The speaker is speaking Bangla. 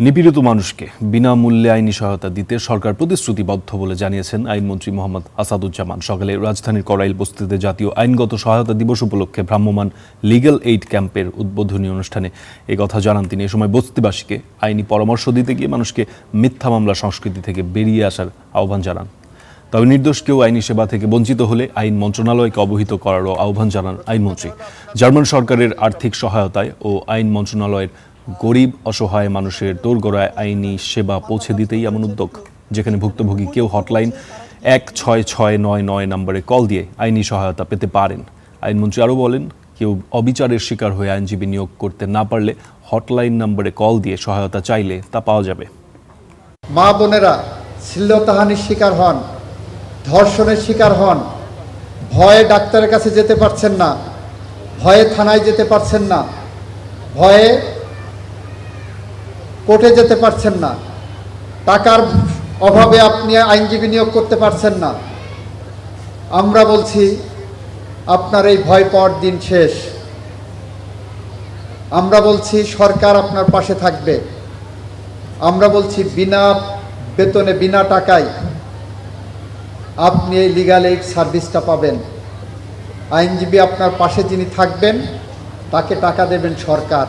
নিপীড়িত মানুষকে বিনামূল্যে আইনি সহায়তা দিতে সরকার প্রতিশ্রুতিবদ্ধ বলে জানিয়েছেন আইনমন্ত্রী মোহাম্মদ আসাদুজ্জামান। সকালে রাজধানীর করাইল বস্তিতে জাতীয় আইনগত সহায়তা দিবস উপলক্ষে ভ্রাম্যমাণ লিগ্যাল এইড ক্যাম্পের উদ্বোধনী অনুষ্ঠানে একথা জানান তিনি। এ সময় বস্তিবাসীকে আইনি পরামর্শ দিতে গিয়ে মানুষকে মিথ্যা মামলা সংস্কৃতি থেকে বেরিয়ে আসার আহ্বান জানান। তবে নির্দোষ কেউ আইনি সেবা থেকে বঞ্চিত হলে আইন মন্ত্রণালয়কে অবহিত করারও আহ্বান জানান আইনমন্ত্রী। জার্মান সরকারের আর্থিক সহায়তায় ও আইন মন্ত্রণালয়ের গরিব অসহায় মানুষের দোরগোড়ায় আইনি সেবা পৌঁছে দিতেই এমন উদ্যোগ, যেখানে ভুক্তভোগী কেউ হটলাইন 16699 নম্বরে কল দিয়ে আইনি সহায়তা পেতে পারেন। আইনমন্ত্রী আরও বলেন, কেউ অবিচারের শিকার হয়ে আইনজীবী নিয়োগ করতে না পারলে হটলাইন নম্বরে কল দিয়ে সহায়তা চাইলে তা পাওয়া যাবে। মা বোনেরা শ্লীলতাহানির শিকার হন, ধর্ষণের শিকার হন, ভয়ে ডাক্তারের কাছে যেতে পারছেন না, ভয়ে থানায় যেতে পারছেন না, ভয়ে কোর্টে যেতে পারছেন না, টাকার অভাবে আপনি আইনজীবী নিয়োগ করতে পারছেন না। আমরা বলছি আপনার এই ভয় পাওয়ার দিন শেষ। আমরা বলছি সরকার আপনার পাশে থাকবে। আমরা বলছি বিনা বেতনে বিনা টাকায় আপনি এই লিগ্যাল এইড সার্ভিসটা পাবেন। আইনজীবী আপনার পাশে যিনি থাকবেন তাকে টাকা দেবেন সরকার।